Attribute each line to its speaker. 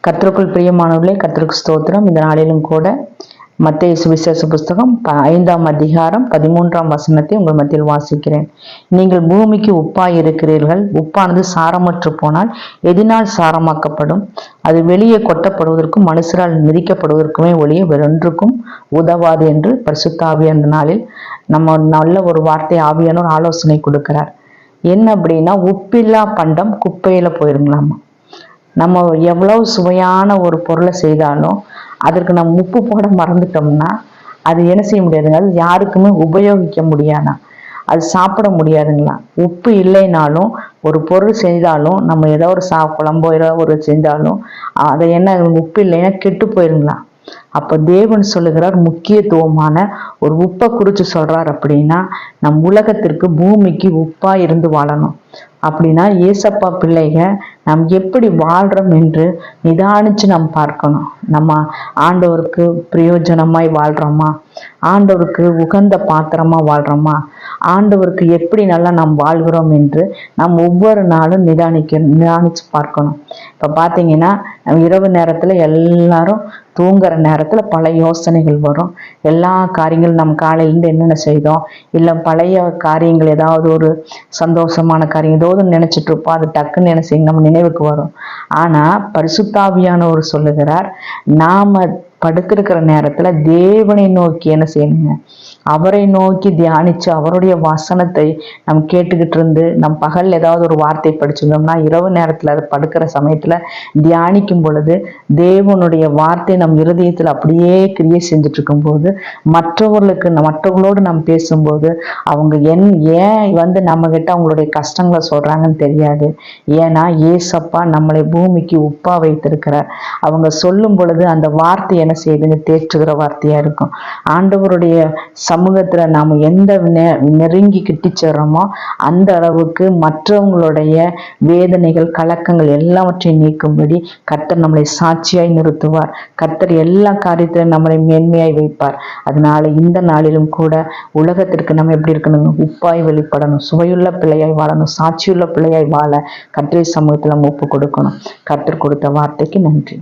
Speaker 1: கர்த்தருக்குள் பிரியமானவர்களே, கர்த்தருக்கு ஸ்தோத்திரம். இந்த நாளிலும் கூட மத்தேயு சுவிசேஷ புஸ்தகம் 5ஆம் அதிகாரம் 13ஆம் வசனத்தை உங்கள் மத்தியில் வாசிக்கிறேன். நீங்கள் பூமிக்கு உப்பாய் இருக்கிறீர்கள். உப்பானது சாரமற்று போனால் எதினால் சாரமாக்கப்படும்? அது வெளியே கொட்டப்படுவதற்கும் மனுஷரால் மிதிக்கப்படுவதற்குமே ஒழிய வேறொன்றுக்கும் உதவாது என்று பரிசுத்த ஆவியானவர் அந்த நாளில் நம்ம நல்ல ஒரு வார்த்தை ஆவியானவர் ஆலோசனை கொடுக்கிறார். என்ன அப்படின்னா, உப்பில்லா பண்டம் குப்பையில போயிருங்களாமா. நம்ம எவ்வளவு சுவையான ஒரு பொருளை செய்தாலும் அதற்கு நம்ம உப்பு போட மறந்துட்டோம்னா அது என்ன செய்ய முடியாதுங்க, அது யாருக்குமே உபயோகிக்க முடியாதா, அது சாப்பிட முடியாதுங்களா. உப்பு இல்லைனாலும் ஒரு பொருள் செஞ்சாலும், நம்ம ஏதோ ஒரு குழம்போ ஏதோ ஒரு செஞ்சாலும் அதை என்ன உப்பு இல்லைன்னா கெட்டு போயிருங்களா. அப்ப தேவன் சொல்லுகிறார், முக்கியத்துவமான ஒரு உப்பை குறித்து சொல்றார். அப்படின்னா நம் உலகத்திற்கு பூமிக்கு உப்பா இருந்து வாழணும். அப்படின்னா ஏசப்பா பிள்ளைங்க நாம் எப்படி வாழ்றோம் என்று நிதானிச்சு நாம் பார்க்கணும். நம்ம ஆண்டவருக்கு பிரயோஜனமாய் வாழ்றோமா, ஆண்டவருக்கு உகந்த பாத்திரமா வாழ்றோமா, ஆண்டவருக்கு எப்படி நல்லா நாம் வாழ்கிறோம் என்று நாம் ஒவ்வொரு நாளும் நிதானிச்சு பார்க்கணும். இப்ப பாத்தீங்கன்னா இரவு நேரத்துல எல்லாரும் தூங்குற நேரத்துல பல யோசனைகள் வரும். எல்லா காரியங்களும் நம்ம காலையிலேருந்து என்னென்ன செய்தோம், இல்லை பழைய காரியங்கள் ஏதாவது ஒரு சந்தோஷமான காரியம் ஏதோ நினைச்சிட்டு இருப்போம். அது டக்குன்னு என்ன செய்யும், நம்ம நினைவுக்கு வரும். ஆனா பரிசுத்த ஆவியானவர் சொல்லுகிறார், நாம படுத்திருக்கிற நேரத்துல தேவனை நோக்கி என்ன செய்யணுங்க, அவரை நோக்கி தியானிச்சு அவருடைய வசனத்தை நம்ம கேட்டுக்கிட்டு இருந்து, நம் பகல் ஏதாவது ஒரு வார்த்தை படிச்சிருந்தோம்னா இரவு நேரத்துல அது படுக்கிற சமயத்துல தியானிக்கும் பொழுது தேவனுடைய வார்த்தை நம் இருதயத்துல அப்படியே கிரியை செஞ்சுட்டு இருக்கும் போது மற்றவர்களோடு நாம் பேசும்போது அவங்க ஏன் நம்ம கிட்ட அவங்களுடைய கஷ்டங்களை சொல்றாங்கன்னு தெரியாது. ஏன்னா ஏசப்பா நம்மளை பூமிக்கு உப்பா வைத்திருக்கிறார். அவங்க சொல்லும் பொழுது அந்த வார்த்தை என்ன செய்யுதுங்க, தேற்றுகிற வார்த்தையா இருக்கும். ஆண்டவருடைய சமூகத்துல நாம எந்த நெருங்கி கிட்டி சேர்றோமோ அந்த அளவுக்கு மற்றவங்களுடைய வேதனைகள் கலக்கங்கள் எல்லாவற்றையும் நீக்கும்படி கர்த்தர் நம்மளை சாட்சியாய் நிறுத்துவார். கர்த்தர் எல்லா காரியத்திலும் நம்மளை மேன்மையாய் வைப்பார். அதனால இந்த நாளிலும் கூட உலகத்திற்கு நம்ம எப்படி இருக்கணும், உப்பாய் வெளிப்படணும், சுவையுள்ள பிள்ளையாய் வாழணும், சாட்சியுள்ள பிள்ளையாய் வாழ கர்த்தர் சமூகத்துல நம்ம ஒப்பு கொடுக்கணும். கர்த்தர் கொடுத்த வார்த்தைக்கு நன்றி.